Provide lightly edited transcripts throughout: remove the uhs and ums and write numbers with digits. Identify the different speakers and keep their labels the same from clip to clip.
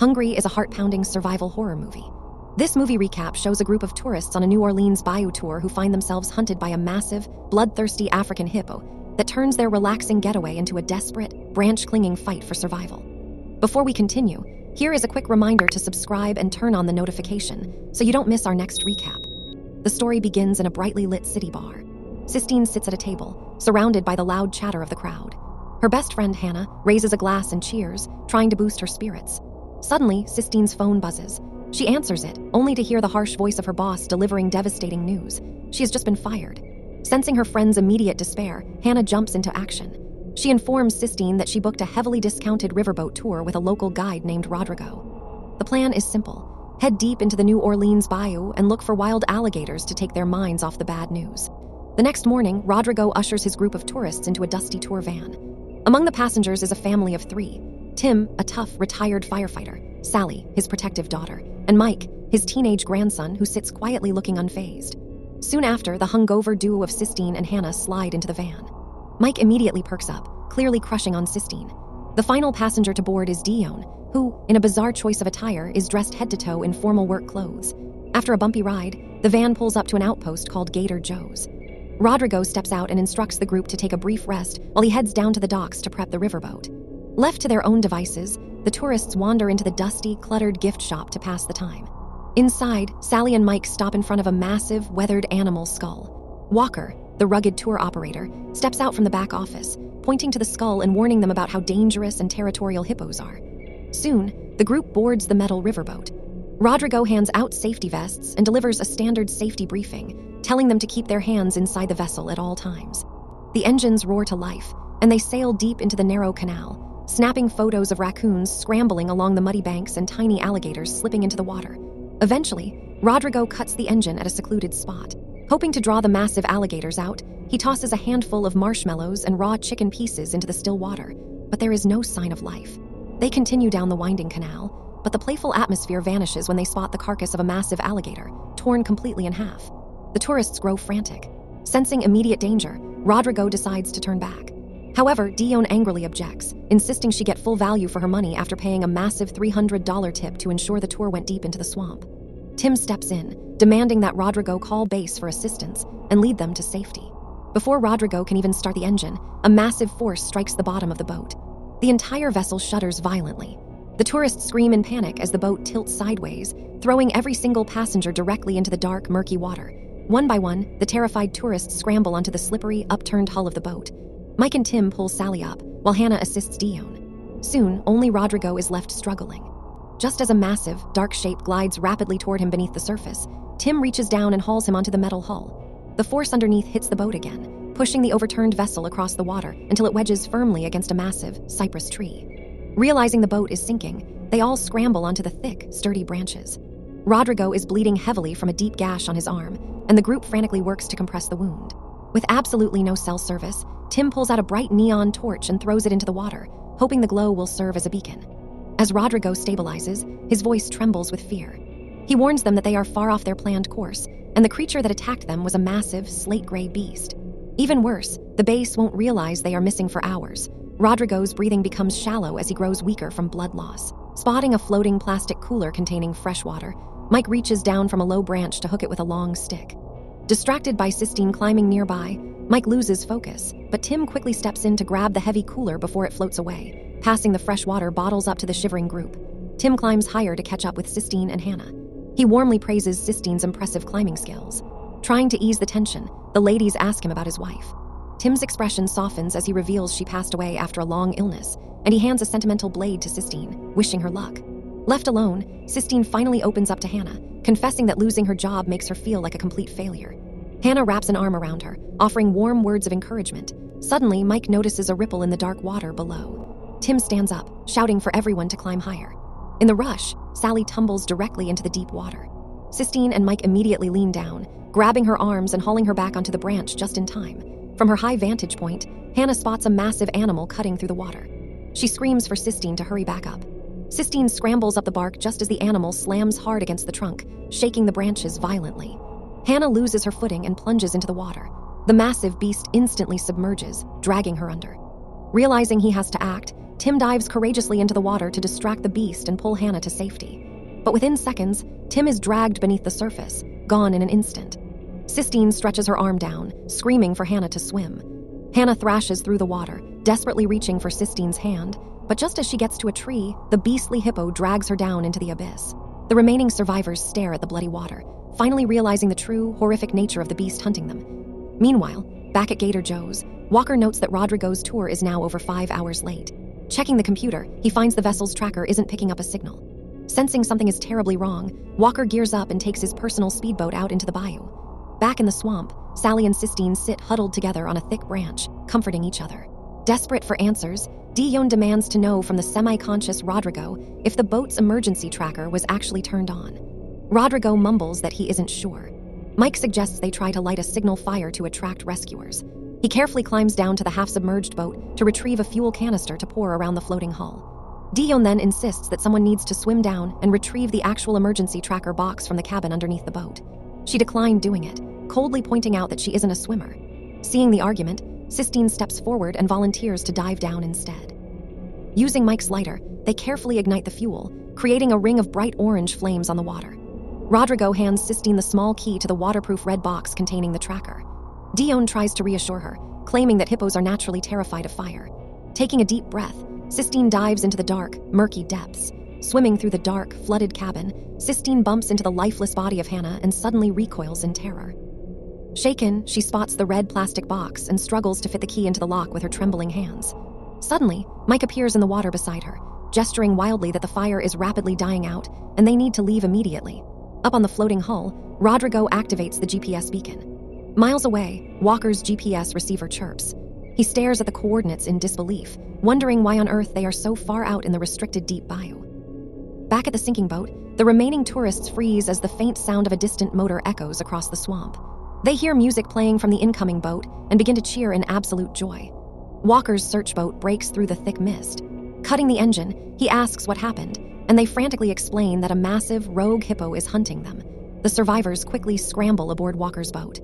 Speaker 1: Hungry is a heart-pounding survival horror movie. This movie recap shows a group of tourists on a New Orleans bayou tour who find themselves hunted by a massive, bloodthirsty African hippo that turns their relaxing getaway into a desperate, branch-clinging fight for survival. Before we continue, here is a quick reminder to subscribe and turn on the notification so you don't miss our next recap. The story begins in a brightly lit city bar. Sistine sits at a table, surrounded by the loud chatter of the crowd. Her best friend, Hannah, raises a glass and cheers, trying to boost her spirits. Suddenly, Sistine's phone buzzes. She answers it, only to hear the harsh voice of her boss delivering devastating news. She has just been fired. Sensing her friend's immediate despair, Hannah jumps into action. She informs Sistine that she booked a heavily discounted riverboat tour with a local guide named Rodrigo. The plan is simple. Head deep into the New Orleans bayou and look for wild alligators to take their minds off the bad news. The next morning, Rodrigo ushers his group of tourists into a dusty tour van. Among the passengers is a family of 3. Tim, a tough, retired firefighter, Sally, his protective daughter, and Mike, his teenage grandson who sits quietly looking unfazed. Soon after, the hungover duo of Sistine and Hannah slide into the van. Mike immediately perks up, clearly crushing on Sistine. The final passenger to board is Dion, who, in a bizarre choice of attire, is dressed head to toe in formal work clothes. After a bumpy ride, the van pulls up to an outpost called Gator Joe's. Rodrigo steps out and instructs the group to take a brief rest while he heads down to the docks to prep the riverboat. Left to their own devices, the tourists wander into the dusty, cluttered gift shop to pass the time. Inside, Sally and Mike stop in front of a massive, weathered animal skull. Walker, the rugged tour operator, steps out from the back office, pointing to the skull and warning them about how dangerous and territorial hippos are. Soon, the group boards the metal riverboat. Rodrigo hands out safety vests and delivers a standard safety briefing, telling them to keep their hands inside the vessel at all times. The engines roar to life, and they sail deep into the narrow canal, snapping photos of raccoons scrambling along the muddy banks and tiny alligators slipping into the water. Eventually, Rodrigo cuts the engine at a secluded spot. Hoping to draw the massive alligators out, he tosses a handful of marshmallows and raw chicken pieces into the still water, but there is no sign of life. They continue down the winding canal, but the playful atmosphere vanishes when they spot the carcass of a massive alligator, torn completely in half. The tourists grow frantic. Sensing immediate danger, Rodrigo decides to turn back. However, Dion angrily objects, insisting she get full value for her money after paying a massive $300 tip to ensure the tour went deep into the swamp. Tim steps in, demanding that Rodrigo call base for assistance and lead them to safety. Before Rodrigo can even start the engine, a massive force strikes the bottom of the boat. The entire vessel shudders violently. The tourists scream in panic as the boat tilts sideways, throwing every single passenger directly into the dark, murky water. One by one, the terrified tourists scramble onto the slippery, upturned hull of the boat. Mike and Tim pull Sally up, while Hannah assists Dion. Soon, only Rodrigo is left struggling. Just as a massive, dark shape glides rapidly toward him beneath the surface, Tim reaches down and hauls him onto the metal hull. The force underneath hits the boat again, pushing the overturned vessel across the water until it wedges firmly against a massive cypress tree. Realizing the boat is sinking, they all scramble onto the thick, sturdy branches. Rodrigo is bleeding heavily from a deep gash on his arm, and the group frantically works to compress the wound. With absolutely no cell service, Tim pulls out a bright neon torch and throws it into the water, hoping the glow will serve as a beacon. As Rodrigo stabilizes, his voice trembles with fear. He warns them that they are far off their planned course, and the creature that attacked them was a massive, slate-gray beast. Even worse, the base won't realize they are missing for hours. Rodrigo's breathing becomes shallow as he grows weaker from blood loss. Spotting a floating plastic cooler containing fresh water, Mike reaches down from a low branch to hook it with a long stick. Distracted by Sistine climbing nearby, Mike loses focus, but Tim quickly steps in to grab the heavy cooler before it floats away, passing the fresh water bottles up to the shivering group. Tim climbs higher to catch up with Sistine and Hannah. He warmly praises Sistine's impressive climbing skills. Trying to ease the tension, the ladies ask him about his wife. Tim's expression softens as he reveals she passed away after a long illness, and he hands a sentimental blade to Sistine, wishing her luck. Left alone, Sistine finally opens up to Hannah, confessing that losing her job makes her feel like a complete failure. Hannah wraps an arm around her, offering warm words of encouragement. Suddenly, Mike notices a ripple in the dark water below. Tim stands up, shouting for everyone to climb higher. In the rush, Sally tumbles directly into the deep water. Sistine and Mike immediately lean down, grabbing her arms and hauling her back onto the branch just in time. From her high vantage point, Hannah spots a massive animal cutting through the water. She screams for Sistine to hurry back up. Sistine scrambles up the bark just as the animal slams hard against the trunk, shaking the branches violently. Hannah loses her footing and plunges into the water. The massive beast instantly submerges, dragging her under. Realizing he has to act, Tim dives courageously into the water to distract the beast and pull Hannah to safety. But within seconds, Tim is dragged beneath the surface, gone in an instant. Sistine stretches her arm down, screaming for Hannah to swim. Hannah thrashes through the water, desperately reaching for Sistine's hand, but just as she gets to a tree, the beastly hippo drags her down into the abyss. The remaining survivors stare at the bloody water, finally realizing the true, horrific nature of the beast hunting them. Meanwhile, back at Gator Joe's, Walker notes that Rodrigo's tour is now over 5 hours late. Checking the computer, he finds the vessel's tracker isn't picking up a signal. Sensing something is terribly wrong, Walker gears up and takes his personal speedboat out into the bayou. Back in the swamp, Sally and Sistine sit huddled together on a thick branch, comforting each other. Desperate for answers, Dion demands to know from the semi-conscious Rodrigo if the boat's emergency tracker was actually turned on. Rodrigo mumbles that he isn't sure. Mike suggests they try to light a signal fire to attract rescuers. He carefully climbs down to the half-submerged boat to retrieve a fuel canister to pour around the floating hull. Dion then insists that someone needs to swim down and retrieve the actual emergency tracker box from the cabin underneath the boat. She declined doing it, coldly pointing out that she isn't a swimmer. Seeing the argument, Sistine steps forward and volunteers to dive down instead. Using Mike's lighter, they carefully ignite the fuel, creating a ring of bright orange flames on the water. Rodrigo hands Sistine the small key to the waterproof red box containing the tracker. Dion tries to reassure her, claiming that hippos are naturally terrified of fire. Taking a deep breath, Sistine dives into the dark, murky depths. Swimming through the dark, flooded cabin, Sistine bumps into the lifeless body of Hannah and suddenly recoils in terror. Shaken, she spots the red plastic box and struggles to fit the key into the lock with her trembling hands. Suddenly, Mike appears in the water beside her, gesturing wildly that the fire is rapidly dying out and they need to leave immediately. Up on the floating hull, Rodrigo activates the GPS beacon. Miles away, Walker's GPS receiver chirps. He stares at the coordinates in disbelief, wondering why on earth they are so far out in the restricted deep bayou. Back at the sinking boat, the remaining tourists freeze as the faint sound of a distant motor echoes across the swamp. They hear music playing from the incoming boat and begin to cheer in absolute joy. Walker's search boat breaks through the thick mist. Cutting the engine, he asks what happened, and they frantically explain that a massive, rogue hippo is hunting them. The survivors quickly scramble aboard Walker's boat.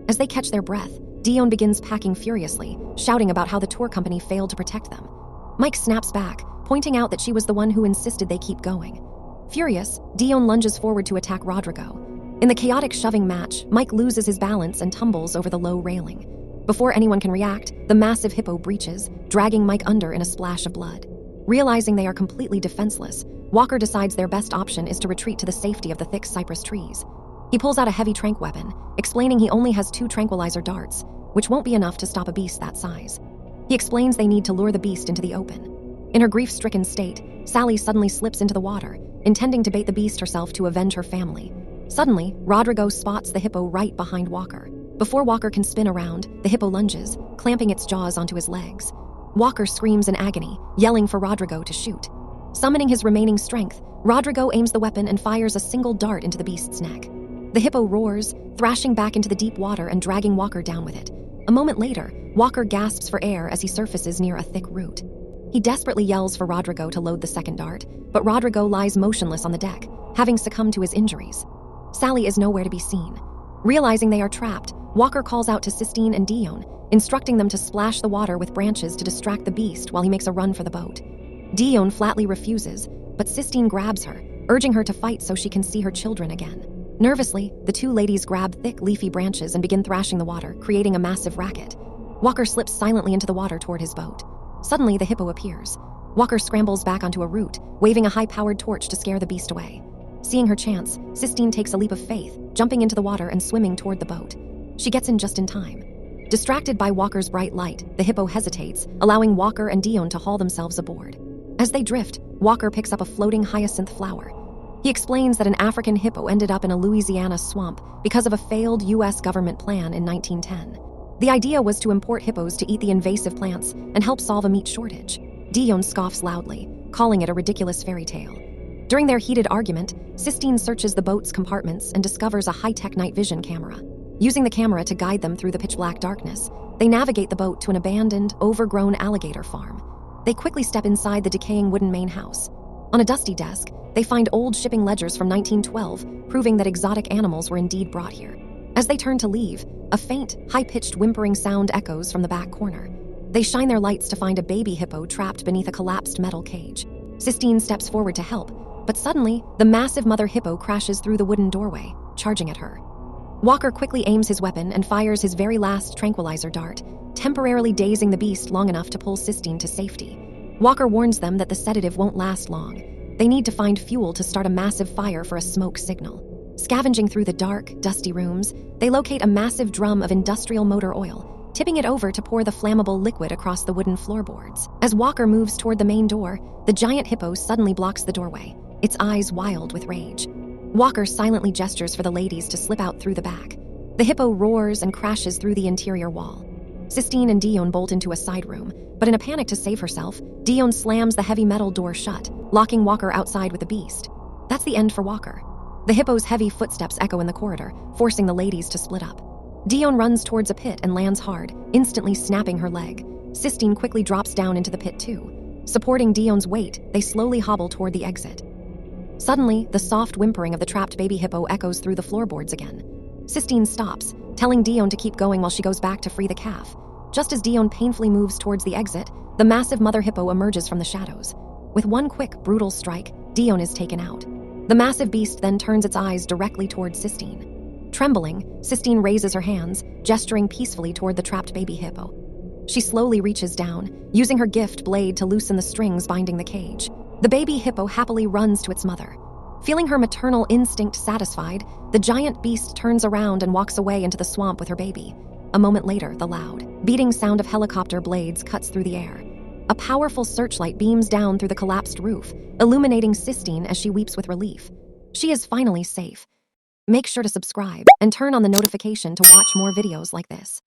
Speaker 1: As they catch their breath, Dion begins packing furiously, shouting about how the tour company failed to protect them. Mike snaps back, pointing out that she was the one who insisted they keep going. Furious, Dion lunges forward to attack Rodrigo. In the chaotic shoving match, Mike loses his balance and tumbles over the low railing. Before anyone can react, the massive hippo breaches, dragging Mike under in a splash of blood. Realizing they are completely defenseless, Walker decides their best option is to retreat to the safety of the thick cypress trees. He pulls out a heavy tranq weapon, explaining he only has 2 tranquilizer darts, which won't be enough to stop a beast that size. He explains they need to lure the beast into the open. In her grief-stricken state, Sally suddenly slips into the water, intending to bait the beast herself to avenge her family. Suddenly, Rodrigo spots the hippo right behind Walker. Before Walker can spin around, the hippo lunges, clamping its jaws onto his legs. Walker screams in agony, yelling for Rodrigo to shoot. Summoning his remaining strength, Rodrigo aims the weapon and fires a single dart into the beast's neck. The hippo roars, thrashing back into the deep water and dragging Walker down with it. A moment later, Walker gasps for air as he surfaces near a thick root. He desperately yells for Rodrigo to load the second dart, but Rodrigo lies motionless on the deck, having succumbed to his injuries. Sally is nowhere to be seen. Realizing they are trapped, Walker calls out to Sistine and Dion, instructing them to splash the water with branches to distract the beast while he makes a run for the boat. Dion flatly refuses, but Sistine grabs her, urging her to fight so she can see her children again. Nervously, the 2 ladies grab thick leafy branches and begin thrashing the water, creating a massive racket. Walker slips silently into the water toward his boat. Suddenly, the hippo appears. Walker scrambles back onto a root, waving a high-powered torch to scare the beast away. Seeing her chance, Sistine takes a leap of faith, jumping into the water and swimming toward the boat. She gets in just in time. Distracted by Walker's bright light, the hippo hesitates, allowing Walker and Dion to haul themselves aboard. As they drift, Walker picks up a floating hyacinth flower. He explains that an African hippo ended up in a Louisiana swamp because of a failed U.S. government plan in 1910. The idea was to import hippos to eat the invasive plants and help solve a meat shortage. Dion scoffs loudly, calling it a ridiculous fairy tale. During their heated argument, Sistine searches the boat's compartments and discovers a high-tech night vision camera. Using the camera to guide them through the pitch-black darkness, they navigate the boat to an abandoned, overgrown alligator farm. They quickly step inside the decaying wooden main house. On a dusty desk, they find old shipping ledgers from 1912, proving that exotic animals were indeed brought here. As they turn to leave, a faint, high-pitched whimpering sound echoes from the back corner. They shine their lights to find a baby hippo trapped beneath a collapsed metal cage. Sistine steps forward to help, but suddenly, the massive mother hippo crashes through the wooden doorway, charging at her. Walker quickly aims his weapon and fires his very last tranquilizer dart, temporarily dazing the beast long enough to pull Sistine to safety. Walker warns them that the sedative won't last long. They need to find fuel to start a massive fire for a smoke signal. Scavenging through the dark, dusty rooms, they locate a massive drum of industrial motor oil, tipping it over to pour the flammable liquid across the wooden floorboards. As Walker moves toward the main door, the giant hippo suddenly blocks the doorway, its eyes wild with rage. Walker silently gestures for the ladies to slip out through the back. The hippo roars and crashes through the interior wall. Sistine and Dion bolt into a side room, but in a panic to save herself, Dion slams the heavy metal door shut, locking Walker outside with the beast. That's the end for Walker. The hippo's heavy footsteps echo in the corridor, forcing the ladies to split up. Dion runs towards a pit and lands hard, instantly snapping her leg. Sistine quickly drops down into the pit too. Supporting Dion's weight, they slowly hobble toward the exit. Suddenly, the soft whimpering of the trapped baby hippo echoes through the floorboards again. Sistine stops, telling Dion to keep going while she goes back to free the calf. Just as Dion painfully moves towards the exit, the massive mother hippo emerges from the shadows. With one quick, brutal strike, Dion is taken out. The massive beast then turns its eyes directly towards Sistine. Trembling, Sistine raises her hands, gesturing peacefully toward the trapped baby hippo. She slowly reaches down, using her gift blade to loosen the strings binding the cage. The baby hippo happily runs to its mother. Feeling her maternal instinct satisfied, the giant beast turns around and walks away into the swamp with her baby. A moment later, the loud, beating sound of helicopter blades cuts through the air. A powerful searchlight beams down through the collapsed roof, illuminating Sistine as she weeps with relief. She is finally safe. Make sure to subscribe and turn on the notification to watch more videos like this.